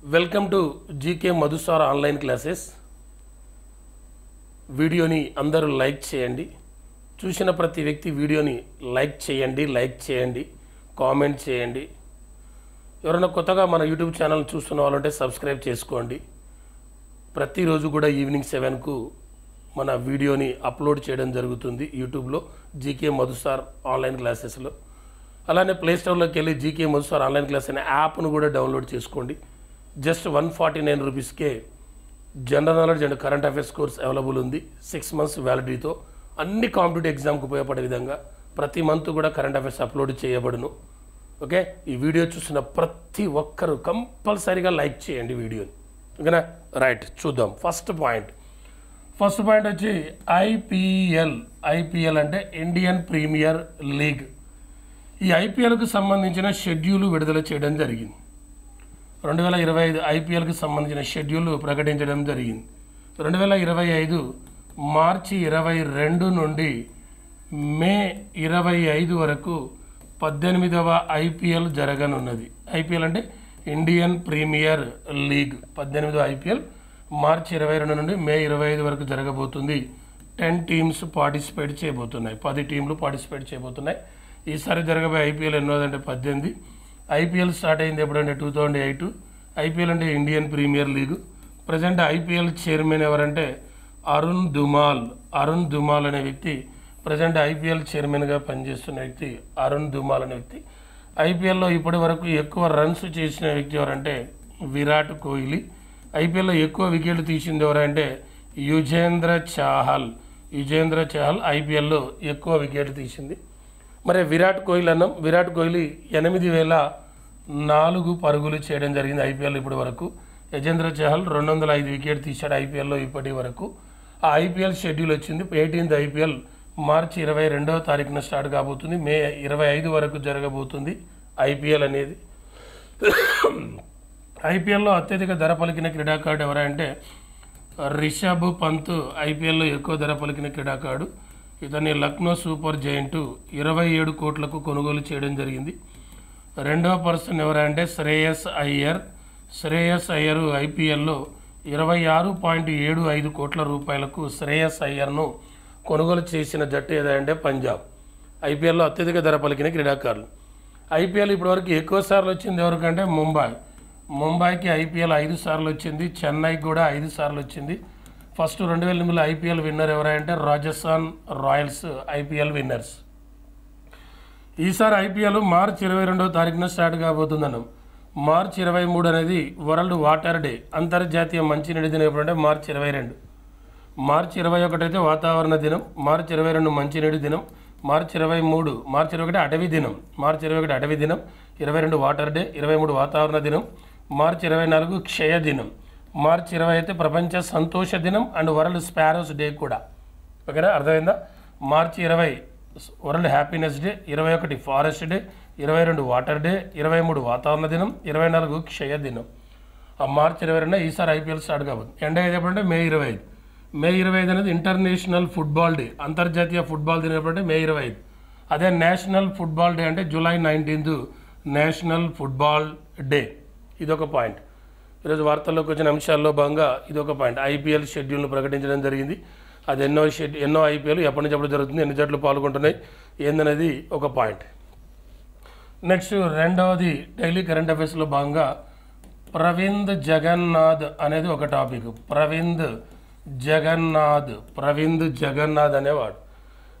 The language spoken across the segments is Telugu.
Welcome to GK Madhu sir online classes. వీడియోని అందరూ లైక్ చేయండి. చూసిన ప్రతి వ్యక్తి వీడియోని లైక్ చేయండి, కామెంట్ చేయండి. ఎవరైనా కొత్తగా మన యూట్యూబ్ ఛానల్ చూస్తున్న వాళ్ళంటే సబ్స్క్రైబ్ చేసుకోండి. ప్రతిరోజు కూడా ఈవినింగ్ 7కు మన వీడియోని అప్లోడ్ చేయడం జరుగుతుంది యూట్యూబ్లో జీకే మధుసార్ ఆన్లైన్ క్లాసెస్లో. అలానే ప్లేస్టోర్లోకి వెళ్ళి జీకే మధుసార్ ఆన్లైన్ క్లాస్ అనే యాప్ను కూడా డౌన్లోడ్ చేసుకోండి. జస్ట్ 149 రూపీస్కే general knowledge and current affairs course available ఉంది. 6 months వ్యాలిడిటీతో అన్ని కాంపిటేటివ్ ఎగ్జామ్కి ఉపయోగపడే విధంగా ప్రతి మంత్ కూడా కరెంట్ అఫైర్స్ అప్లోడ్ చేయబడును. ఓకే, ఈ వీడియో చూసిన ప్రతి ఒక్కరూ కంపల్సరీగా లైక్ చేయండి వీడియోని. ఓకేనా, రైట్, చూద్దాం. ఫస్ట్ పాయింట్ వచ్చి ఐపీఎల్ అంటే ఇండియన్ ప్రీమియర్ లీగ్. ఈ ఐపీఎల్కు సంబంధించిన షెడ్యూల్ విడుదల చేయడం జరిగింది. 2025 ఐపీఎల్కి సంబంధించిన షెడ్యూల్ ప్రకటించడం జరిగింది. 2025 మార్చి 22 నుండి మే 25 వరకు 18వ ఐపీఎల్ జరగనున్నది. ఐపీఎల్ అంటే Indian Premier league 18వ IPL March 22 నుండి మే 25 వరకు జరగబోతుంది. 10 టీమ్స్ పార్టిసిపేట్ చేయబోతున్నాయి. 10 టీంలు పార్టిసిపేట్ చేయబోతున్నాయి. ఈసారి జరగబోయే ఐపీఎల్ ఎన్నోదంటే 18. ఐపీఎల్ స్టార్ట్ అయింది ఎప్పుడంటే 2008. ఐపీఎల్ అంటే Indian Premier League. Present IPL chairman ఎవరంటే అరుణ్ దుమాల్ అనే వ్యక్తి ప్రజెంట్ ఐపీఎల్ చైర్మన్గా పనిచేస్తున్న వ్యక్తి అరుణ్ దుమాల్ అనే వ్యక్తి. ఐపీఎల్లో ఇప్పటి వరకు ఎక్కువ రన్స్ చేసిన వ్యక్తి ఎవరంటే విరాట్ కోహ్లీ. ఐపీఎల్లో ఎక్కువ వికెట్లు తీసింది ఎవరంటే యుజేంద్ర చాహల్ ఐపీఎల్లో ఎక్కువ వికెట్లు తీసింది. మరి విరాట్ కోహ్లీ 8,004 పరుగులు చేయడం జరిగింది ఐపీఎల్ ఇప్పటి వరకు. యుజేంద్ర చహల్ 205 వికెట్ తీశాడు ఐపీఎల్లో ఇప్పటి వరకు. ఆ ఐపీఎల్ షెడ్యూల్ వచ్చింది. 18th ఐపీఎల్ మార్చి 22వ తారీఖున స్టార్ట్ కాబోతుంది. మే 25 వరకు జరగబోతుంది ఐపీఎల్ అనేది. ఐపీఎల్లో అత్యధిక ధర పలికిన క్రీడాకారుడు ఎవరంటే రిషబ్ పంత్ ఐపీఎల్లో ఎక్కువ ధర పలికిన క్రీడాకారుడు. ఇతన్ని లక్నో సూపర్ జైంట్ 27 కోట్లకు కొనుగోలు చేయడం జరిగింది. రెండవ పర్సన్ ఎవరంటే శ్రేయస్ అయ్యర్ ఐపీఎల్లో 26.75 కోట్ల రూపాయలకు శ్రేయస్ అయ్యర్ను కొనుగోలు చేసిన జట్టు ఏదంటే పంజాబ్. ఐపీఎల్లో అత్యధిక ధర పలికిన క్రీడాకారులు. ఐపీఎల్ ఇప్పటివరకు ఎక్కువ సార్లు వచ్చింది ఎవరికంటే ముంబైకి ఐపీఎల్ 5 సార్లు వచ్చింది. చెన్నైకి కూడా 5 సార్లు వచ్చింది. ఫస్ట్ 2008 ఐపీఎల్ విన్నర్ ఎవరంటే రాజస్థాన్ రాయల్స్ ఐపీఎల్ విన్నర్స్. ఈసారి ఐపీఎల్ మార్చి 22వ తారీఖున స్టార్ట్ కాబోతుందన్నాం. మార్చి 23 అనేది వరల్డ్ వాటర్ డే, అంతర్జాతీయ మంచినీటి దినం. ఎప్పుడంటే మార్చి 22. మార్చి 21 అయితే వాతావరణ దినం. మార్చి 22 మంచినీటి దినం. మార్చి 21 అటవీ దినం. 22 వాటర్ డే. 23 వాతావరణ దినం. మార్చి 24 క్షయ దినం. మార్చి 20 అయితే ప్రపంచ సంతోష దినం అండ్ వరల్డ్ స్పారోస్ డే కూడా. ఓకేనా, అర్థమైందా? మార్చి 20 world happiness day. 21 forest day. 22 water day. 23 వాతావరణ దినం. 24 క్షయ దినం. ఆ మార్చి 22 ఈసారి ఐపీఎల్ స్టార్ట్ కాబోతుంది. ఎండ్ అయ్యేది ఎప్పుడంటే మే 25. మే 25 అనేది ఇంటర్నేషనల్ ఫుట్బాల్ డే, అంతర్జాతీయ ఫుట్బాల్ దినం. ఎప్పుడంటే మే 25. అదే నేషనల్ ఫుట్బాల్ డే అంటే జూలై 19 నేషనల్ ఫుట్బాల్ డే. ఇదొక పాయింట్. ఈరోజు వార్తల్లోకి వచ్చిన అంశాల్లో భాగంగా ఇదొక పాయింట్. ఐపీఎల్ షెడ్యూల్ను ప్రకటించడం జరిగింది. అది ఎన్నో ఐపీఎల్ ఎప్పటి నుంచి ఎప్పుడు జరుగుతుంది, ఎన్ని జట్లు పాల్గొంటున్నాయి ఏందనేది ఒక పాయింట్. నెక్స్ట్ రెండవది డైలీ కరెంట్ అఫైర్స్లో భాగంగా ప్రవింద్ జగన్నాథ్ అనేది ఒక టాపిక్. ప్రవింద్ జగన్నాథ్ అనేవాడు.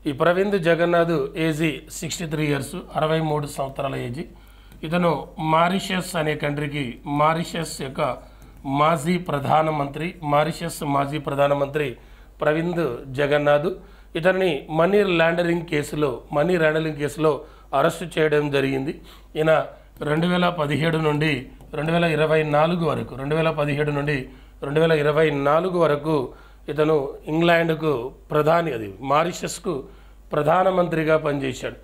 ఈ ప్రవింద్ జగన్నాథ్ ఏజీ 63 years, 63 సంవత్సరాల ఏజీ. ఇతను మారిషస్ అనే కంట్రీకి మారిషస్ మాజీ ప్రధానమంత్రి ప్రవింద్ జగన్నాథ్. ఇతన్ని మనీ లాండరింగ్ కేసులో అరెస్టు చేయడం జరిగింది. ఈయన 2017 నుండి 2024 వరకు ఇతను ఇంగ్లాండ్కు మారిషస్కు ప్రధానమంత్రిగా పనిచేశాడు.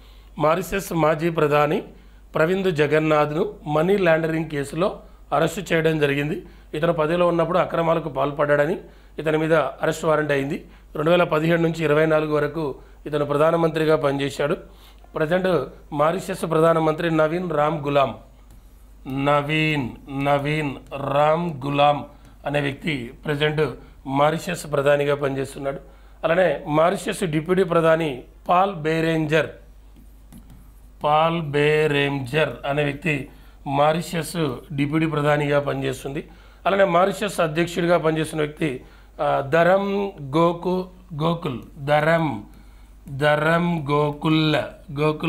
మారిషస్ మాజీ ప్రధాని ప్రవింద్ జగన్నాథ్ను మనీ లాండరింగ్ కేసులో అరెస్టు చేయడం జరిగింది. ఇతను పదవిలో ఉన్నప్పుడు అక్రమాలకు పాల్పడ్డాడని ఇతని మీద అరెస్ట్ వారెంట్ అయింది. 2017 నుంచి 2024 వరకు ఇతను ప్రధానమంత్రిగా పనిచేశాడు. ప్రజెంట్ మారిషస్ ప్రధానమంత్రి నవీన్ రామ్ గులాం నవీన్ రామ్ గులాం అనే వ్యక్తి ప్రజెంట్ మారిషస్ ప్రధానిగా పనిచేస్తున్నాడు. అలానే మారిషస్ డిప్యూటీ ప్రధాని పాల్ బేరేంజర్ అనే వ్యక్తి మారిషస్ డిప్యూటీ ప్రధానిగా పనిచేస్తుంది. అలానే మారిషస్ అధ్యక్షుడిగా పనిచేస్తున్న వ్యక్తి ధరమ్ గోకుల్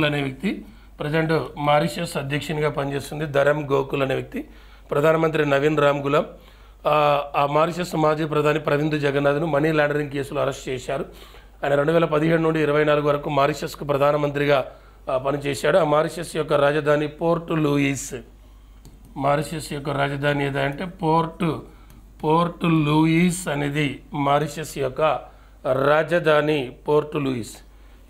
అనే వ్యక్తి ప్రజెంట్ మారిషస్ అధ్యక్షునిగా పనిచేస్తుంది. ధరమ్ గోకుల్ అనే వ్యక్తి. ప్రధానమంత్రి నవీన్ రామ్ గులాం ఆ మారిషస్ మాజీ ప్రధాని ప్రవింద్ జగన్నాథ్ను మనీ లాండరింగ్ కేసులో అరెస్ట్ చేశారు. ఆయన 2017 నుండి 24 వరకు మారిషస్కు ప్రధానమంత్రిగా పనిచేశాడు. ఆ మారిషస్ యొక్క రాజధాని పోర్ట్ లూయిస్. మారిషస్ యొక్క రాజధాని ఏదంటే పోర్ట్ లూయిస్ అనేది మారిషస్ యొక్క రాజధాని పోర్ట్ లూయిస్.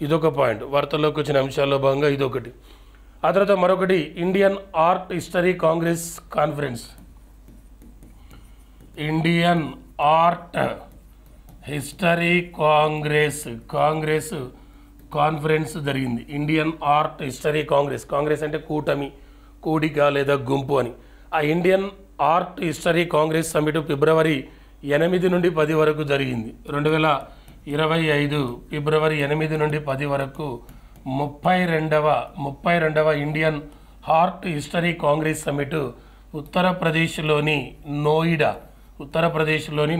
ఇదొక పాయింట్. వార్తల్లోకి వచ్చిన అంశాల్లో భాగంగా ఇదొకటి. ఆ తర్వాత మరొకటి Indian art history congress conference. Indian art history conference జరిగింది. ఇండియన్ ఆర్ట్ హిస్టరీ కాంగ్రెస్ అంటే కూటమి, కూడిక లేదా గుంపు అని. ఆ Indian art history congress summit February 8 నుండి 10 వరకు జరిగింది. 2025 ఫిబ్రవరి 8 నుండి 10 వరకు 32వ Indian art history congress summit ఉత్తరప్రదేశ్లోని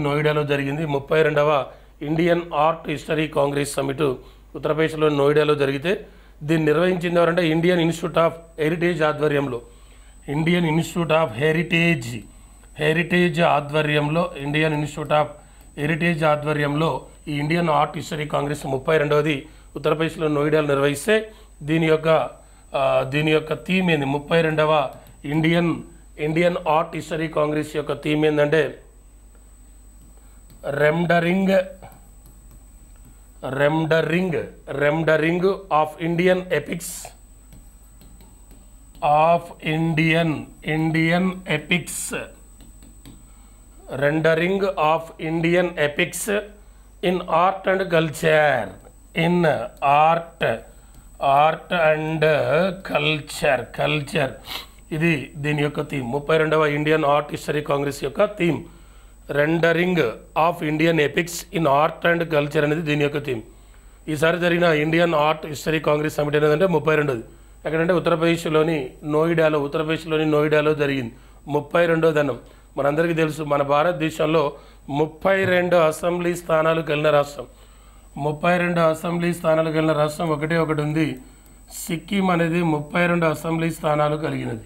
నోయిడాలో జరిగింది. 32వ Indian art history congress summit ఉత్తరప్రదేశ్లోని నోయిడాలో జరిగితే దీన్ని నిర్వహించింది ఎవరంటే ఇండియన్ ఇన్స్టిట్యూట్ ఆఫ్ హెరిటేజ్ ఆధ్వర్యంలో. ఇండియన్ ఇన్స్టిట్యూట్ ఆఫ్ హెరిటేజ్ ఆధ్వర్యంలో ఈ ఇండియన్ ఆర్ట్ హిస్టరీ కాంగ్రెస్ 32వది ఉత్తరప్రదేశ్లో నోయిడాలో నిర్వహిస్తే దీని యొక్క థీమ్ ఏంది? 32వ ఇండియన్ ఆర్ట్ హిస్టరీ కాంగ్రెస్ యొక్క థీమ్ ఏంటంటే rendering of Indian epics rendering of Indian epics in art and culture. ఇది దీని యొక్క థీమ్. 32వ ఇండియన్ ఆర్ట్ హిస్టరీ కాంగ్రెస్ యొక్క theme rendering of Indian epics in art and culture అనేది దీని యొక్క థీమ్. ఈసారి జరిగిన Indian art history congress summit ఏంటంటే 32ది. ఎక్కడంటే ఉత్తరప్రదేశ్లోని నోయిడాలో జరిగింది. 32వ దినం. మనందరికీ తెలుసు మన భారతదేశంలో 32 అసెంబ్లీ స్థానాలకు వెళ్ళిన రాష్ట్రం. 32 అసెంబ్లీ స్థానాలకు వెళ్ళిన రాష్ట్రం ఒకటి ఉంది. సిక్కిం అనేది 32 అసెంబ్లీ స్థానాలు కలిగినది.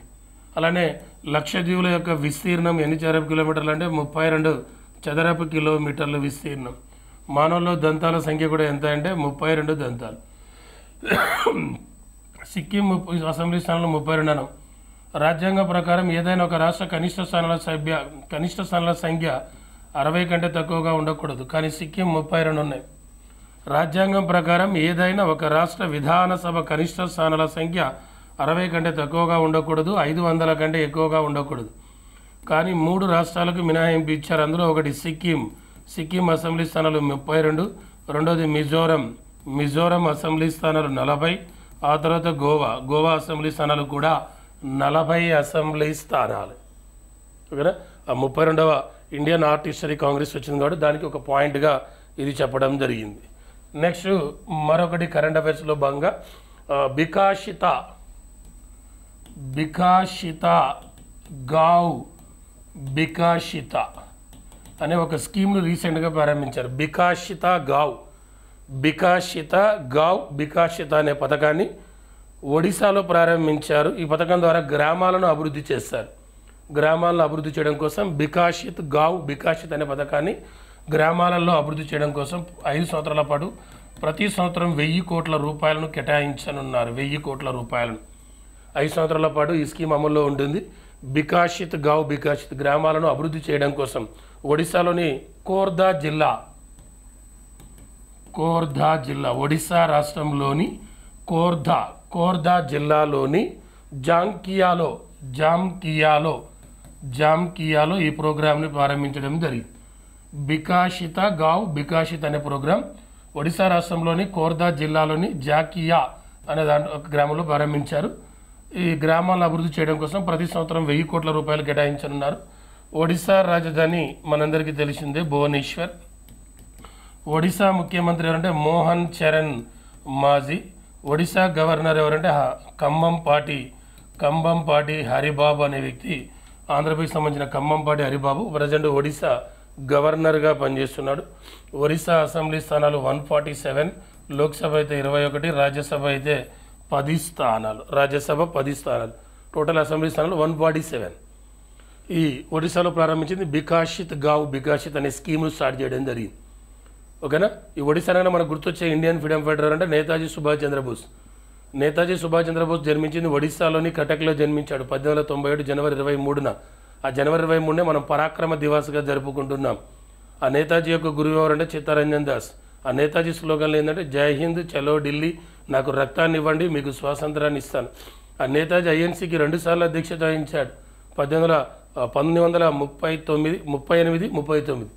అలానే లక్షద్వీపుల యొక్క విస్తీర్ణం ఎన్ని చదరపు కిలోమీటర్లు అంటే 32 చదరపు కిలోమీటర్ల విస్తీర్ణం. మానవుల్లో దంతాల సంఖ్య కూడా ఎంత అంటే 32 దంతాలు. సిక్కిం అసెంబ్లీ స్థానంలో 32 అనం. రాజ్యాంగం ప్రకారం ఏదైనా ఒక రాష్ట్ర కనిష్ట స్థానాల సంఖ్య 60 కంటే తక్కువగా ఉండకూడదు. కానీ సిక్కిం 32 ఉన్నాయి. రాజ్యాంగం ప్రకారం ఏదైనా ఒక రాష్ట్ర విధానసభ కనిష్ట స్థానాల సంఖ్య 60 కంటే తక్కువగా ఉండకూడదు, 500 కంటే ఎక్కువగా ఉండకూడదు. కానీ 3 రాష్ట్రాలకు మినహాయింపు ఇచ్చారు. అందులో ఒకటి సిక్కిం అసెంబ్లీ స్థానాలు 32, రెండోది మిజోరం అసెంబ్లీ స్థానాలు 40, ఆ తర్వాత గోవా అసెంబ్లీ స్థానాలు కూడా 40 అసెంబ్లీ స్థానాలు. ఓకేనా? ఆ 32వ ఇండియన్ ఆర్ట్ హిస్టరీ కాంగ్రెస్ వచ్చింది కాబట్టి దానికి ఒక పాయింట్గా ఇది చెప్పడం జరిగింది. నెక్స్ట్ మరొకటి కరెంట్ అఫైర్స్లో భాగంగా బికాషిత అనే ఒక స్కీమ్ను రీసెంట్గా ప్రారంభించారు. బికాషిత అనే పథకాన్ని ఒడిశాలో ప్రారంభించారు. ఈ పథకం ద్వారా గ్రామాలను అభివృద్ధి చేస్తారు. గ్రామాలను అభివృద్ధి చేయడం కోసం బికాషిత్ అనే పథకాన్ని గ్రామాలలో అభివృద్ధి చేయడం కోసం 5 సంవత్సరాల పాటు ప్రతి సంవత్సరం 1000 కోట్ల రూపాయలను కేటాయించనున్నారు. 1000 కోట్ల రూపాయలను 5 సంవత్సరాల పాటు ఈ స్కీమ్ అమల్లో ఉంటుంది. బికాషిత్ గ్రామాలను అభివృద్ధి చేయడం కోసం ఒడిశాలోని కోర్ధా జిల్లా ఒడిశా రాష్ట్రంలోని కోర్ధా జిల్లాలోని జాంకియాలో ఈ ప్రోగ్రాంని ప్రారంభించడం జరిగింది. బికాషిత్ అనే ప్రోగ్రాం ఒడిశా రాష్ట్రంలోని కోర్ధా జిల్లాలోని జాకియా అనే ఒక గ్రామంలో ప్రారంభించారు. ఈ గ్రామాలను అభివృద్ధి చేయడం కోసం ప్రతి సంవత్సరం 1000 కోట్ల రూపాయలు కేటాయించనున్నారు. ఒడిశా రాజధాని మనందరికీ తెలిసిందే భువనేశ్వర్. ఒడిశా ముఖ్యమంత్రి ఎవరంటే మోహన్ చరణ్ మాజీ. ఒడిశా గవర్నర్ ఎవరంటే కంబంపాటి హరిబాబు అనే వ్యక్తి. ఆంధ్రప్రదేశ్ సంబంధించిన కంబంపాటి హరిబాబు ప్రజెంట్ ఒడిశా గవర్నర్గా పనిచేస్తున్నాడు. ఒడిశా అసెంబ్లీ స్థానాలు 147, లోక్సభ అయితే 21, రాజ్యసభ అయితే 10 స్థానాలు. రాజ్యసభ 10 స్థానాలు, టోటల్ అసెంబ్లీ స్థానాలు 147. ఈ ఒడిశాలో ప్రారంభించింది బికాషిత్ అనే స్కీమ్ను స్టార్ట్ చేయడం జరిగింది. ఓకేనా. ఈ ఒడిశాలో మనకు గుర్తొచ్చే ఇండియన్ ఫ్రీడమ్ ఫైటర్ అంటే నేతాజీ సుభాష్ చంద్రబోస్. నేతాజీ సుభాష్ చంద్రబోస్ జన్మించింది ఒడిశాలోని కటక్లో జన్మించాడు 1897 జనవరి 23న. ఆ జనవరి 23నే మనం పరాక్రమ దివాస్గా జరుపుకుంటున్నాం. ఆ నేతాజీ యొక్క గురువు ఎవరంటే చిత్తరంజన్ దాస్. ఆ నేతాజీ స్లోగన్లు ఏంటంటే జై హింద్, చలో ఢిల్లీ, నాకు రక్తాన్ని ఇవ్వండి, మీకు స్వాతంత్రాన్ని ఇస్తాను. ఆ నేతాజీ ఐఎన్సీకి 2 సార్లు అధ్యక్షత వహించాడు. 1939, 38, 39.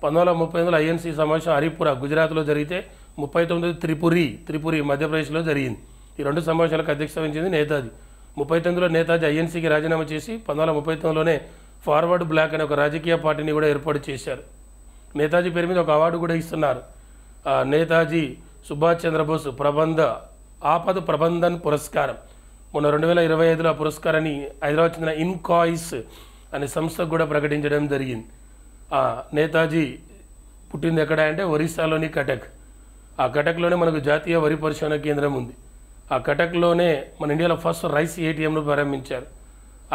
1939 ఐఎన్సీ సమావేశం హరిపుర గుజరాత్లో జరిగితే 39 త్రిపురి మధ్యప్రదేశ్లో జరిగింది. ఈ 2 సమావేశాలకు అధ్యక్షత వహించింది నేతాజీ. 39లో నేతాజీ ఐఎన్సీకి రాజీనామా చేసి 1939లోనే ఫార్వర్డ్ బ్లాక్ అనే ఒక రాజకీయ పార్టీని కూడా ఏర్పాటు చేశారు. నేతాజీ పేరు మీద ఒక అవార్డు కూడా ఇస్తున్నారు. నేతాజీ సుభాష్ చంద్రబోస్ ఆపద ప్రబంధన్ పురస్కారం. మొన్న 2025లో ఆ పురస్కారాన్ని హైదరాబాద్ చెందిన ఇన్కాయిస్ అనే సంస్థకు కూడా ప్రకటించడం జరిగింది. నేతాజీ పుట్టింది ఎక్కడ అంటే ఒరిస్సాలోని కటక్. ఆ కటక్లోనే మనకు జాతీయ వరి పరిశోధన కేంద్రం ఉంది. ఆ కటక్లోనే మన ఇండియాలో ఫస్ట్ రైస్ ఏటీఎంను ప్రారంభించారు.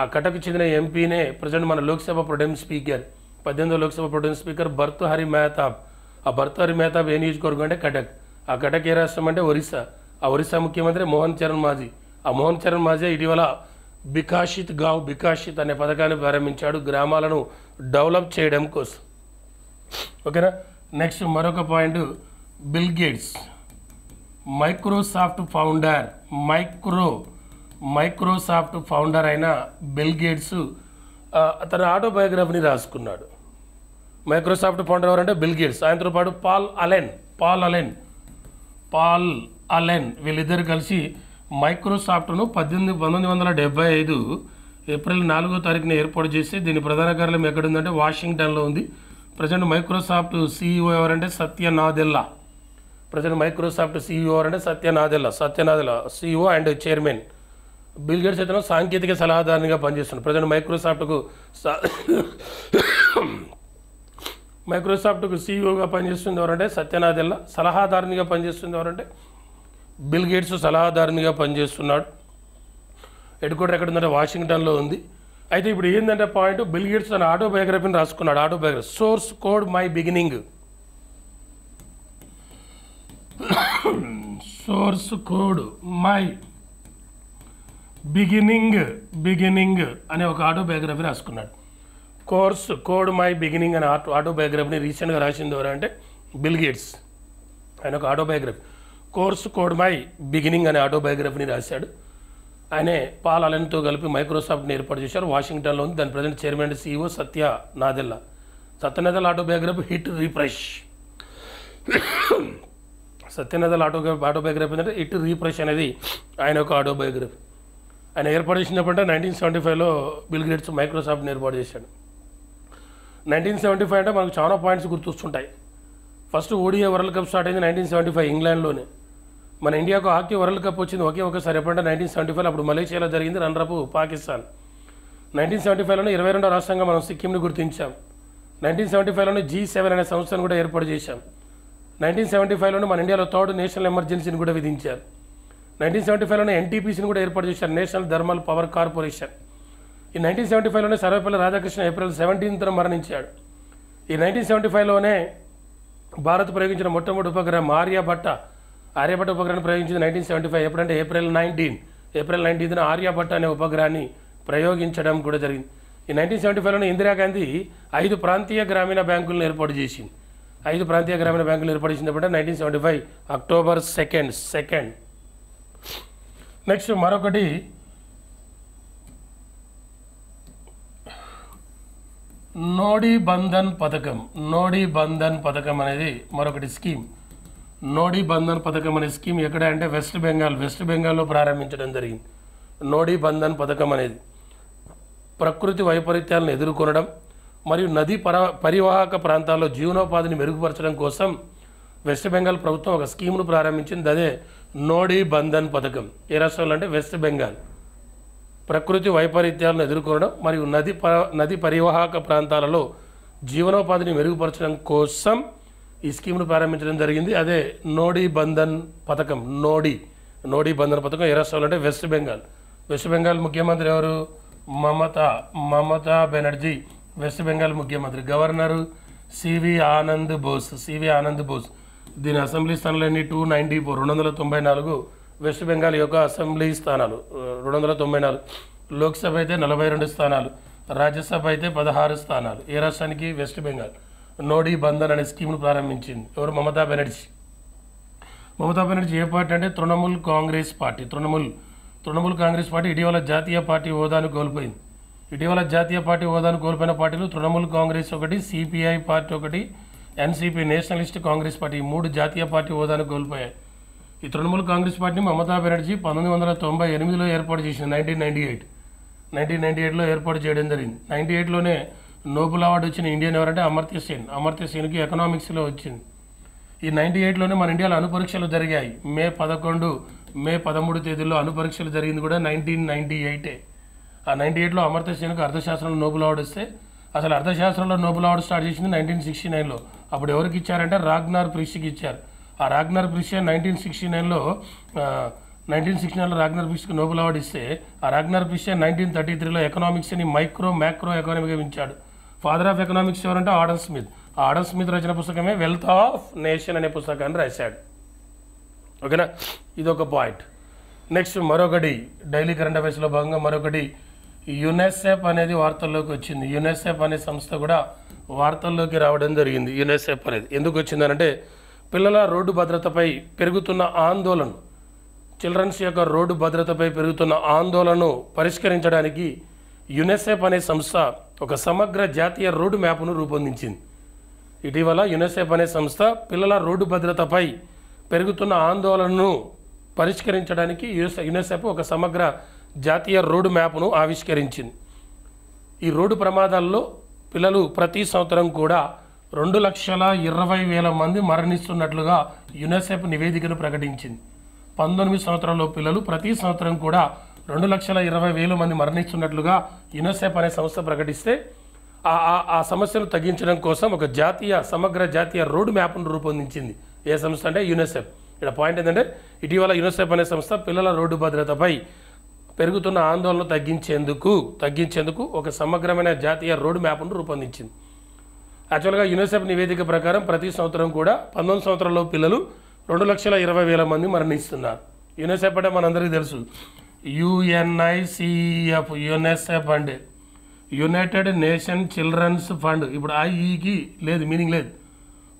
ఆ కటక్ చెందిన ఎంపీనే ప్రజెంట్ మన లోక్సభ ప్రొటెం స్పీకర్, 18వ లోక్సభ ప్రొటెం స్పీకర్ భర్తృహరి మెహతాబ్. ఆ భర్తృహరి మెహతాబ్ ఏ నియోజకవర్గం అంటే కటక్. ఆ కటక్ ఏ రాష్ట్రం అంటే ఒరిస్సా. ఆ ఒరిస్సా ముఖ్యమంత్రి మోహన్ చరణ్ మాజీ. ఆ మోహన్ చరణ్ మాజీ ఇటీవల బికాషిత్ అనే పథకాన్ని ప్రారంభించాడు గ్రామాలను డెవలప్ చేయడం కోసం. ఓకేనా. నెక్స్ట్ మరొక point, bill gates Microsoft founder అయిన బిల్ గేట్స్ తన ఆటోబయోగ్రఫీని రాసుకున్నాడు. మైక్రోసాఫ్ట్ ఫౌండర్ ఎవరంటే బిల్ గేట్స్. ఆయనతో పాటు పాల్ అలెన్ వీళ్ళిద్దరు కలిసి మైక్రోసాఫ్ట్ను 1975 ఏప్రిల్ 4వ తారీఖున ఏర్పాటు చేసి దీని ప్రధాన కార్యాలయం ఎక్కడుందంటే వాషింగ్టన్లో ఉంది. ప్రజెంట్ మైక్రోసాఫ్ట్ CEO ఎవరంటే Satya Nadella. CEO and chairman. Bill Gates అయితే సాంకేతిక సలహాదారునిగా పనిచేస్తున్నాడు. ప్రజెంట్ మైక్రోసాఫ్ట్కు CEOగా పనిచేస్తుంది ఎవరంటే సత్య నాదెల్లా. సలహాదారునిగా పనిచేస్తుంది ఎవరంటే బిల్ గేట్స్ సలహాదారునిగా పనిచేస్తున్నాడు. హెడ్ క్వార్టర్ ఎక్కడ ఉందంటే వాషింగ్టన్లో ఉంది. అయితే ఇప్పుడు ఏంటంటే పాయింట్, బిల్ గేట్స్ తన ఆటోబయోగ్రఫీని రాసుకున్నాడు. సోర్స్ కోడ్ మై బిగినింగ్ అనే ఒక ఆటోబయోగ్రఫీ రాసుకున్నాడు. కోడ్ మై బిగినింగ్ అనే ఆటోబయోగ్రఫీని రీసెంట్గా రాసింది ఎవరంటే బిల్ గేట్స్. ఆయన ఒక ఆటోబయోగ్రఫీ కోడ్ మై బిగినింగ్ అనే ఆటోబయోగ్రఫీని రాశాడు. ఆయనే పాల్ అలెన్తో కలిపి మైక్రోసాఫ్ట్ని ఏర్పాటు చేశారు. వాషింగ్టన్లో ఉంది. దాని present chairman and CEO Satya Nadella autobiography hit refresh. Satya Nadella autobiography అంటే హిట్ రీఫ్రెష్ అనేది ఆయన ఒక ఆటోబయోగ్రఫీ. ఆయన ఏర్పాటు చేసినప్పుడు 1975లో బిల్ గేట్స్ మైక్రోసాఫ్ట్ని ఏర్పాటు చేశాడు. 1975 అంటే మనకు చాలా పాయింట్స్ గుర్తొస్తుంటాయి. First ODI world cup start అయింది 1975 ఇంగ్లాండ్లోనే. మన ఇండియాకు హాకీ వరల్డ్ కప్ వచ్చింది ఒకసారి ఎప్పుడంటే 1975. అప్పుడు మలేషియాలో జరిగింది, రన్నరప్ పాకిస్తాన్. 1975లోనే 22వ రాష్ట్రంగా మనం సిక్కింని గుర్తించాం. 1975లోనే G7 అనే సంస్థను కూడా ఏర్పాటు చేశాం. 1975లోనే మన ఇండియాలో 3rd నేషనల్ ఎమర్జెన్సీని కూడా విధించారు. 1975లోనే NTPCని కూడా ఏర్పాటు చేశారు, నేషనల్ థర్మల్ పవర్ కార్పొరేషన్. ఈ 1975లోనే సర్వేపల్లి రాధాకృష్ణ ఏప్రిల్ 17న మరణించాడు. ఈ 1975లోనే భారత్ ప్రయోగించిన మొట్టమొదటి ఉపగ్రహం ఆర్యభట్ట ఉపగ్రహాన్ని ప్రయోగించింది 1975. ఎప్పుడంటే ఏప్రిల్ 19న ఆర్యభట్ట అనే ఉపగ్రహాన్ని ప్రయోగించడం కూడా జరిగింది. ఈ 1975లోనే ఇందిరాగాంధీ 5 ప్రాంతీయ గ్రామీణ బ్యాంకులను ఏర్పాటు చేసింది. 5 ప్రాంతీయ గ్రామీణ బ్యాంకులు ఏర్పాటు చేసినప్పుడు 1975 అక్టోబర్ 2. నెక్స్ట్ మరొకటి నోడీ బంధన్ పథకం అనేది మరొకటి స్కీమ్. నోడీ బంధన్ పథకం అనే స్కీమ్ ఎక్కడ అంటే వెస్ట్ బెంగాల్లో ప్రారంభించడం జరిగింది. నోడీ బంధన్ పథకం అనేది ప్రకృతి వైపరీత్యాలను ఎదుర్కొనడం మరియు నదీ పరివాహక ప్రాంతాల్లో జీవనోపాధిని మెరుగుపరచడం కోసం వెస్ట్ బెంగాల్ ప్రభుత్వం ఒక స్కీమ్ను ప్రారంభించింది. అదే నోడీ బంధన్ పథకం. ఏ రాష్ట్రంలో అంటే వెస్ట్ బెంగాల్. ప్రకృతి వైపరీత్యాలను ఎదుర్కొనడం మరియు నది పరివాహక ప్రాంతాలలో జీవనోపాధిని మెరుగుపరచడం కోసం ఈ స్కీమ్ను ప్రారంభించడం జరిగింది. అదే నోడీ బంధన్ పథకం. నోడీ బంధన్ పథకం ఏ రాష్ట్రంలో అంటే వెస్ట్ బెంగాల్. వెస్ట్ బెంగాల్ ముఖ్యమంత్రి ఎవరు? మమతా బెనర్జీ వెస్ట్ బెంగాల్ ముఖ్యమంత్రి. Governor CV Anand Bose. దీని అసెంబ్లీ స్థానాలన్నీ 294 వెస్ట్ బెంగాల్ యొక్క అసెంబ్లీ స్థానాలు 294. లోక్సభ అయితే 42 స్థానాలు, రాజ్యసభ అయితే 16 స్థానాలు. ఏ రాష్ట్రానికి? వెస్ట్ బెంగాల్. నోడీ బంధన్ అనే స్కీమ్ను ప్రారంభించింది ఎవరు? మమతా బెనర్జీ ఏ పార్టీ అంటే తృణమూల్ కాంగ్రెస్ పార్టీ. తృణమూల్ కాంగ్రెస్ పార్టీ ఇటీవల జాతీయ పార్టీ హోదాను కోల్పోయింది. ఇటీవల జాతీయ పార్టీ హోదాను కోల్పోయిన పార్టీలు తృణమూల్ కాంగ్రెస్ ఒకటి, సిపిఐ పార్టీ ఒకటి, ఎన్సిపి నేషనలిస్ట్ కాంగ్రెస్ పార్టీ 3 జాతీయ పార్టీ హోదాను కోల్పోయాయి. ఈ తృణమూల్ కాంగ్రెస్ పార్టీని మమతా బెనర్జీ 1998లో ఏర్పాటు చేసింది. 1998లో ఏర్పాటు చేయడం జరిగింది. 98లోనే నోబెల్ అవార్డు వచ్చిన ఇండియన్ ఎవరంటే అమర్త్య సేన్కి ఎకనామిక్స్లో వచ్చింది. ఈ 98లోనే మన ఇండియాలో అణుపరీక్షలు జరిగాయి. మే 13 తేదీల్లో అణుపరీక్షలు జరిగింది కూడా 1998. ఆ 98లో అమర్త్య సేన్కి అర్థశాస్త్రంలో నోబెల్ అవార్డు వస్తే అసలు అర్థశాస్త్రంలో నోబెల్ అవార్డు స్టార్ట్ చేసింది 1969లో. అప్పుడు ఎవరికి ఇచ్చారంటే రాగ్నార్ ప్రిష్కి ఇచ్చారు. ఆ రాగ్నార్ ప్రిష్ 1969లో రాగ్నార్ ప్రిష్కి నోబెల్ అవార్డు ఇస్తే ఆ రాగ్నార్ ప్రిష్ 1933లో ఎకనామిక్స్ని మ్యాక్రో ఎకానమీగా ఇచ్చాడు. ఫాదర్ ఆఫ్ ఎకనామిక్స్ ఎవరంటే ఆడమ్ స్మిత్ రచన పుస్తకమే వెల్త్ ఆఫ్ నేషన్ అనే పుస్తకాన్ని రాశాడు. ఓకేనా, ఇదొక పాయింట్. నెక్స్ట్ మరొకటి డైలీ కరెంట్ అఫైర్స్లో భాగంగా మరొకటి యునెసెఫ్ అనేది వార్తల్లోకి వచ్చింది. యునెసెఫ్ అనే సంస్థ కూడా వార్తల్లోకి రావడం జరిగింది. యునెసెఫ్ అనేది ఎందుకు వచ్చిందనంటే పిల్లల రోడ్డు భద్రతపై పెరుగుతున్న ఆందోళన, చిల్డ్రన్స్ యొక్క రోడ్డు భద్రతపై పెరుగుతున్న ఆందోళనను పరిష్కరించడానికి యునెసెఫ్ అనే సంస్థ ఒక సమగ్ర జాతీయ రోడ్డు మ్యాప్ను రూపొందించింది. ఇటీవల యునెసెఫ్ అనే సంస్థ పిల్లల రోడ్డు భద్రతపై పెరుగుతున్న ఆందోళనను పరిష్కరించడానికి యునెసెఫ్ ఒక సమగ్ర జాతీయ రోడ్డు మ్యాప్ను ఆవిష్కరించింది. ఈ రోడ్డు ప్రమాదాల్లో పిల్లలు ప్రతి సంవత్సరం కూడా 2,20,000 మంది మరణిస్తున్నట్లుగా యునెసెఫ్ నివేదికను ప్రకటించింది. 19 సంవత్సరాల్లో పిల్లలు ప్రతి సంవత్సరం కూడా 2,20,000 మంది మరణిస్తున్నట్లుగా యునెసెఫ్ అనే సంస్థ ప్రకటిస్తే ఆ సమస్యను తగ్గించడం కోసం ఒక సమగ్ర జాతీయ రోడ్డు మ్యాప్ను రూపొందించింది. ఏ సంస్థ అంటే యునెసెఫ్. ఇక్కడ పాయింట్ ఏంటంటే ఇటీవల యునెసెఫ్ అనే సంస్థ పిల్లల రోడ్డు భద్రతపై పెరుగుతున్న ఆందోళన తగ్గించేందుకు ఒక సమగ్రమైన జాతీయ రోడ్డు మ్యాప్ను రూపొందించింది. యాక్చువల్గా యునెసెఫ్ నివేదిక ప్రకారం ప్రతి సంవత్సరం కూడా 19 సంవత్సరాల్లో పిల్లలు 2,20,000 మంది మరణిస్తున్నారు. యునెసెఫ్ అంటే మనందరికీ తెలుసు యునెసెఫ్ అంటే యునైటెడ్ నేషన్ చిల్డ్రన్స్ ఫండ్. ఇప్పుడు ఐఈకి లేదు, మీనింగ్ లేదు,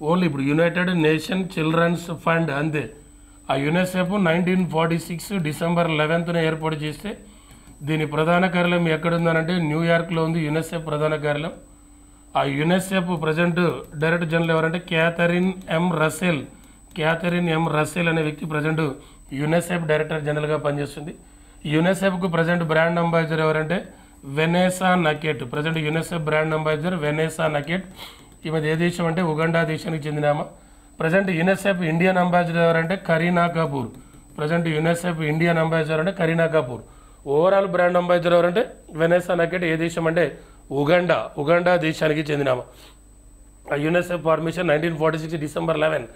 ఓన్లీ ఇప్పుడు యునైటెడ్ నేషన్ చిల్డ్రన్స్ ఫండ్ అంతే. ఆ యునెసెఫ్ 1946 డిసెంబర్ 11న ఏర్పాటు చేస్తే దీని ప్రధాన కార్యాలయం ఎక్కడుందనంటే న్యూయార్క్లో ఉంది యునెసెఫ్ ప్రధాన కార్యాలయం. ఆ యునెసెఫ్ ప్రజెంట్ డైరెక్టర్ జనరల్ ఎవరంటే క్యాథరిన్ ఎం రసెల్ అనే వ్యక్తి ప్రజెంట్ యునెసెఫ్ డైరెక్టర్ జనరల్గా పనిచేస్తుంది. యునెసెఫ్కు ప్రజెంట్ బ్రాండ్ అంబాసిడర్ ఎవరంటే Vanessa Nakate. Present UNICEF brand ambassador Vanessa Nakate. ఈమె ఏ దేశం అంటే ఉగండా దేశానికి చెందినామా. ప్రజెంట్ యునెసెఫ్ ఇండియన్ అంబాసిడర్ ఎవరంటే Kareena Kapoor. Present UNICEF Indian ambassador అంటే Kareena Kapoor. Overall brand ambassador ఎవరంటే వెనేసా నకెట్. ఏ దేశం అంటే ఉగండా దేశానికి చెందినామా. ఆ యునెసెఫ్ ఫార్మేషన్ 1946 డిసెంబర్ 11.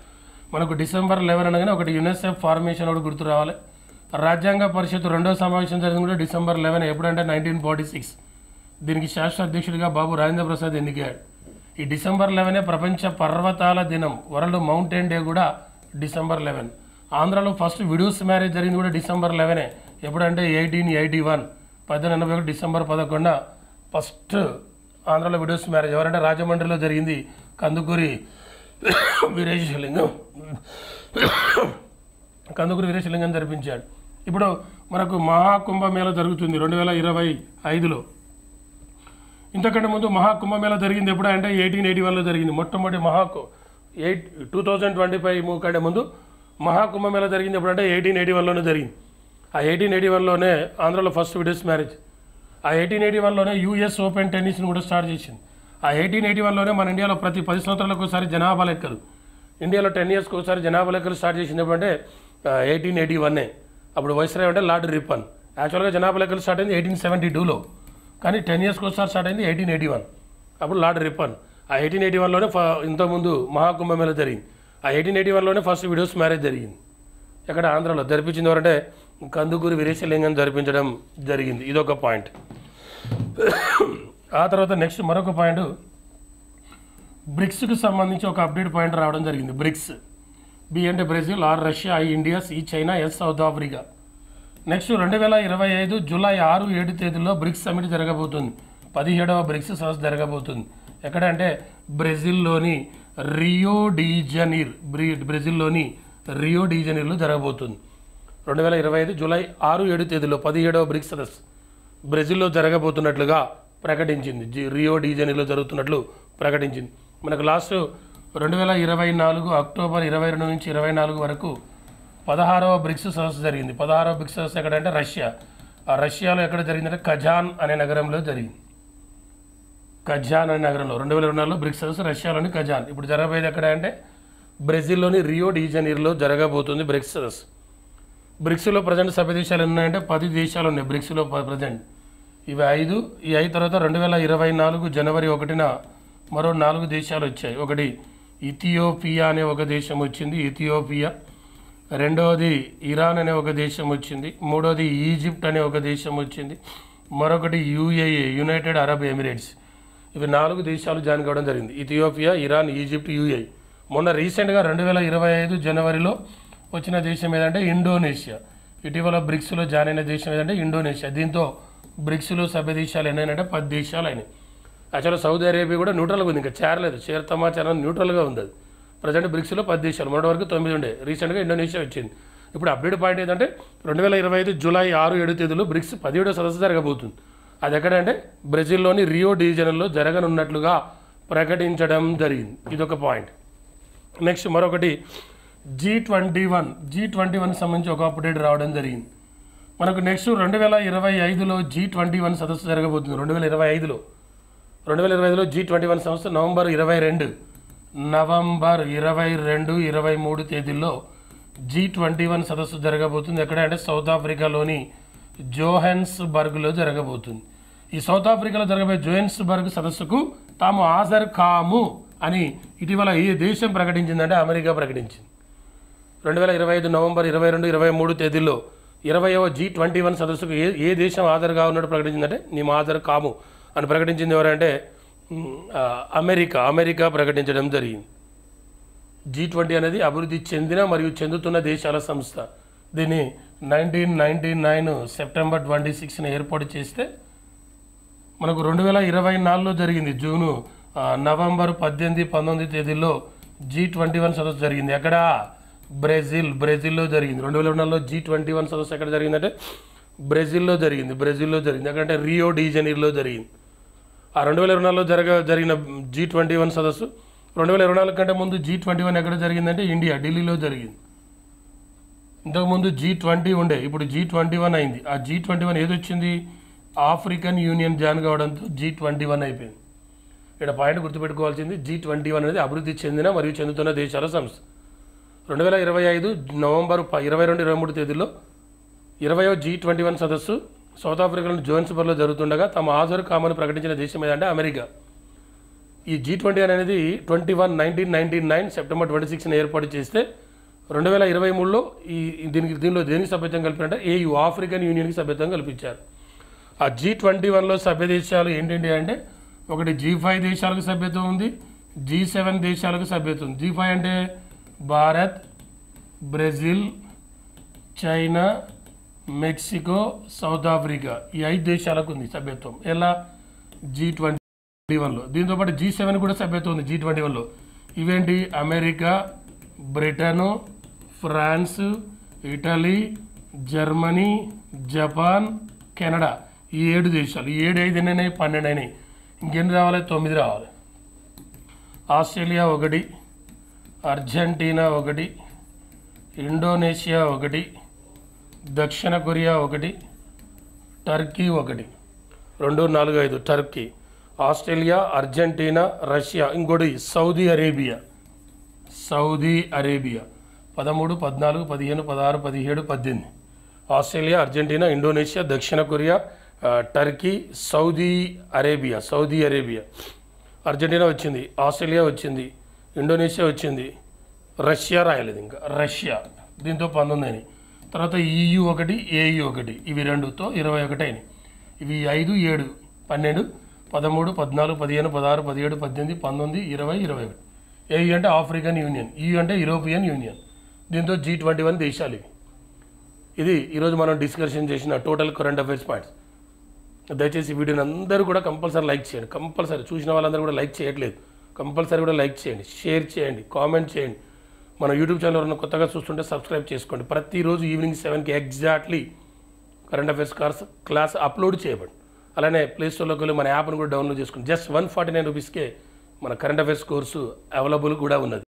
మనకు డిసెంబర్ 11 అనగానే ఒకటి యునెసెఫ్ ఫార్మేషన్ ఒకటి గుర్తు రావాలి. రాజ్యాంగ పరిషత్ 2వ సమావేశం జరిగింది కూడా డిసెంబర్ 11. ఎప్పుడంటే 1946. దీనికి శాశ్వత అధ్యక్షుడిగా బాబు రాజేంద్ర ప్రసాద్ ఎన్నికయ్యాడు. ఈ డిసెంబర్ 11 ప్రపంచ పర్వతాల దినం, వరల్డ్ మౌంటైన్ డే కూడా డిసెంబర్ 11. ఆంధ్రాలో ఫస్ట్ విడోస్ మ్యారేజ్ జరిగింది కూడా డిసెంబర్ 11. ఎప్పుడంటే 1881 డిసెంబర్ 11 ఫస్ట్ ఆంధ్రాలో విడోస్ మ్యారేజ్. ఎవరంటే రాజమండ్రిలో జరిగింది. కందుకూరి వీరేశలింగం జరిపించాడు. ఇప్పుడు మనకు మహాకుంభమేళ జరుగుతుంది 2025లో. ఇంతకంటే ముందు మహాకుంభమేళ జరిగింది ఎప్పుడంటే 1881లో జరిగింది. మొట్టమొదటి 2025 కంటే ముందు మహాకుంభమేళ జరిగింది ఎప్పుడంటే 1881లోనే జరిగింది. ఆ 1881లోనే ఆంధ్రలో ఫస్ట్ విడోస్ మ్యారేజ్. ఆ 1881లోనే యూఎస్ ఓపెన్ టెన్నిస్ని కూడా స్టార్ట్ చేసింది. ఆ 1881లోనే మన ఇండియాలో ప్రతి 10 సంవత్సరాలకు ఒకసారి జనాభా లెక్కలు, ఇండియాలో 10 ఇయర్స్కి ఒకసారి జనాభా లెక్కలు స్టార్ట్ చేసింది ఎప్పుడంటే 1881. అప్పుడు వైస్రాయ్ అంటే లార్డ్ రిప్పన్. యాక్చువల్గా జనాభా లెక్కలు స్టార్ట్ అయింది 1872లో, కానీ 10 ఇయర్స్కి ఒకసారి స్టార్ట్ అయింది 1881. అప్పుడు లార్డ్ రిప్పన్. ఆ 1881లోనే ఇంతకుముందు మహాకుంభమేళ జరిగింది. ఆ 1881లోనే ఫస్ట్ విడోస్ మ్యారేజ్ జరిగింది. ఎక్కడ ఆంధ్రలో జరిపించింది ఎవరంటే కందుకూరి వీరేశలింగం జరిపించడం జరిగింది. ఇదొక పాయింట్. ఆ తర్వాత నెక్స్ట్ మరొక పాయింట్, బ్రిక్స్కి సంబంధించి ఒక అప్డేట్ పాయింట్ రావడం జరిగింది. బ్రిక్స్, బి అంటే Brazil, R Russia, I India, C China, S South Africa. Next 2025 July 6-7 తేదీల్లో బ్రిక్స్ సమిట్ జరగబోతుంది. 17వ బ్రిక్స్ సదస్సు జరగబోతుంది. ఎక్కడంటే బ్రెజిల్లోని రియో డి జనీర్లో జరగబోతుంది. 2025 జూలై 6-7 తేదీలో 17వ బ్రిక్స్ సదస్సు బ్రెజిల్లో జరగబోతున్నట్లుగా ప్రకటించింది. రియో డి జనీర్లో జరుగుతున్నట్లు ప్రకటించింది. మనకు లాస్ట్ 2024 అక్టోబర్ 22 నుంచి 24 వరకు 16వ బ్రిక్స్ సదస్సు జరిగింది. 16వ బ్రిక్స్ సదస్సు ఎక్కడంటే రష్యా. ఆ రష్యాలో ఎక్కడ జరిగిందంటే కజాన్ అనే నగరంలో జరిగింది. కజాన్ అనే నగరంలో 2024లో బ్రిక్స్ సదస్సు రష్యాలోని కజాన్. ఇప్పుడు జరగబోయేది ఎక్కడ అంటే బ్రెజిల్లోని రియో డి జనీర్లో జరగబోతుంది బ్రిక్స్ సదస్సు. బ్రిక్స్లో ప్రజెంట్ సభ్య దేశాలు ఉన్నాయంటే 10 దేశాలు ఉన్నాయి బ్రిక్స్లో ప్రజెంట్. ఇవి 5. ఈ 5 తర్వాత 2024 జనవరి 1న మరో 4 దేశాలు వచ్చాయి. ఒకటి ఇథియోపియా అనే ఒక దేశం వచ్చింది, ఇథియోపియా. రెండవది ఇరాన్ అనే ఒక దేశం వచ్చింది. మూడవది ఈజిప్ట్ అనే ఒక దేశం వచ్చింది. మరొకటి యుఏఏ, యునైటెడ్ అరబ్ ఎమిరేట్స్. ఇవి 4 దేశాలు జాయిన్ కావడం జరిగింది. Ethiopia, Iran, Egypt, UAE. మొన్న రీసెంట్గా 2025 జనవరిలో వచ్చిన దేశం ఏదంటే ఇండోనేషియా. ఇటీవల బ్రిక్స్లో జాయిన్ అయిన దేశం ఏదంటే ఇండోనేషియా. దీంతో బ్రిక్స్లో సభ్య దేశాలు ఎన్నైనా 10 దేశాలు అయినాయి. యాక్చువల్గా సౌదీ అరేబియా కూడా న్యూట్రల్గా ఉంది, ఇంకా చేరలేదు. చేరతామా చేరని న్యూట్రల్గా ఉంది. అది ప్రజెంట్ బ్రిక్స్లో 10 దేశాలు, మొన్నటి వరకు 9 ఉండే. రీసెంట్గా ఇండోనేషియా వచ్చింది. ఇప్పుడు అప్డేట్ పాయింట్ ఏంటంటే 2025 జూలై 6-7 తేదీలో బ్రిక్స్ 17వ సదస్సు జరగబోతుంది. అది ఎక్కడంటే బ్రెజిల్లోని రియో డి జనీర్లో జరగనున్నట్లుగా ప్రకటించడం జరిగింది. ఇదొక పాయింట్. నెక్స్ట్ మరొకటి G21 సంబంధించి ఒక అప్డేట్ రావడం జరిగింది. మనకు నెక్స్ట్ 2025లో G21 సదస్సు జరగబోతుంది. 2025లో G21 సంస్థ నవంబర్ 22, 23 తేదీల్లో G21 సదస్సు జరగబోతుంది. ఎక్కడంటే సౌత్ ఆఫ్రికాలోని జోహెన్స్బర్గ్లో జరగబోతుంది. ఈ సౌత్ ఆఫ్రికాలో జరగబోయే జోహెన్స్బర్గ్ సదస్సుకు తాము హాజరు కాము అని ఇటీవల ఏ దేశం ప్రకటించిందంటే అమెరికా ప్రకటించింది. 2025 నవంబర్ 22, 23 తేదీల్లో 20వ G21 సదస్సుకు ఏ దేశం హాజరుగా ఉన్నట్టు ప్రకటించిందంటే మేము హాజరు కాము అని ప్రకటించింది ఎవరంటే అమెరికా ప్రకటించడం జరిగింది. G20 అనేది అభివృద్ధి చెందిన మరియు చెందుతున్న దేశాల సంస్థ. దీన్ని 1999 సెప్టెంబర్ 26న ఏర్పాటు చేస్తే మనకు 2024లో జరిగింది. నవంబర్ 18, 19 తేదీల్లో G21 సదస్సు జరిగింది. ఎక్కడ? బ్రెజిల్లో జరిగింది. 2024లో G21 సదస్సు ఎక్కడ జరిగిందంటే బ్రెజిల్లో జరిగింది. ఎక్కడంటే రియో డి జనీర్లో జరిగింది. ఆ 2024లో జరిగిన G21 సదస్సు 2024 కంటే ముందు G21 ఎక్కడ జరిగిందంటే ఇండియా, ఢిల్లీలో జరిగింది. ఇంతకుముందు G20 ఉండే, ఇప్పుడు G21 అయింది. ఆ G21 ఏది వచ్చింది? ఆఫ్రికన్ యూనియన్ జాయిన్ కావడంతో G21 అయిపోయింది. ఇక్కడ పాయింట్ గుర్తుపెట్టుకోవాల్సింది, G21 అనేది అభివృద్ధి చెందిన మరియు చెందుతున్న దేశాల సంస్థ. 2025 నవంబర్ 22, 23 తేదీల్లో 20వ G21 సదస్సు సౌత్ ఆఫ్రికాలోని జోహెన్స్బర్గ్లో జరుగుతుండగా తమ హాజరు కామని ప్రకటించిన దేశం ఏదంటే అమెరికా. ఈ G20 అనేది 1999 సెప్టెంబర్ 26న ఏర్పాటు చేస్తే 2023లో దీనిలో దేనికి సభ్యత్వం కల్పినంటే ఏయు, ఆఫ్రికన్ యూనియన్కి సభ్యత్వం కల్పించారు. ఆ G21లో సభ్య దేశాలు ఏంటంటే అంటే ఒకటి G5 దేశాలకు సభ్యత్వం ఉంది, G7 దేశాలకు సభ్యత్వం. G5 అంటే Bharat, Brazil, China, Mexico, south Africa. ఈ 5 దేశాలకు ఉంది సభ్యత్వం. ఎలా? G21లో. దీంతోపాటు G7 కూడా సభ్యత్వం ఉంది G21లో. ఇవేంటి? America, Britain, France, Italy, Germany, Japan, Canada. ఈ 7 దేశాలు. ఈ 7 5 అయినాయి, 12 అయినాయి. ఇంకెన్ని రావాలి? 9 రావాలి. ఆస్ట్రేలియా 1, అర్జెంటీనా 1, ఇండోనేషియా 1, దక్షిణ Korea 1, Turkey 1, 2, 4, 5 Turkey, Australia, Argentina, Russia, ఇంకోటి Saudi Arabia 13, 14, 15, 16, 17, 18. Australia, Argentina, Indonesia, దక్షిణ Korea, Turkey, Saudi Arabia. Argentina వచ్చింది, ఆస్ట్రేలియా వచ్చింది, ఇండోనేషియా వచ్చింది, రష్యా రాయలేదు, ఇంకా రష్యా దీంతో 19 తర్వాత EU 1, AE 1, ఇవి 2తో 21 అయినాయి. ఇవి 5, 7, 12, 13, 14, 15, 16, 17, 18, 19, 20, 21. AE అంటే ఆఫ్రికన్ యూనియన్, EU అంటే యూరోపియన్ యూనియన్. దీంతో G21 దేశాలు ఇవి. ఇది ఈరోజు మనం డిస్కషన్ చేసిన టోటల్ కరెంట్ అఫైర్స్ పాయింట్స్. దయచేసి ఈ వీడియోని అందరూ కూడా కంపల్సరీ లైక్ చేయండి. కంపల్సరీ చూసిన వాళ్ళందరూ కూడా లైక్ చేయట్లేదు, కంపల్సరీ కూడా లైక్ చేయండి, షేర్ చేయండి, కామెంట్ చేయండి. మన యూట్యూబ్ ఛానల్ ఎవరైనా కొత్తగా చూస్తుంటే సబ్స్క్రైబ్ చేసుకోండి. ప్రతిరోజు ఈవినింగ్ 7కి exactly current affairs class upload చేయబడి, అలానే ప్లేస్టోర్లోకి వెళ్ళి మన యాప్ను కూడా డౌన్లోడ్ చేసుకోండి. జస్ట్ 149 రూపీస్కే మన కరెంట్ అఫైర్స్ కోర్సు అవైలబుల్ కూడా ఉన్నది.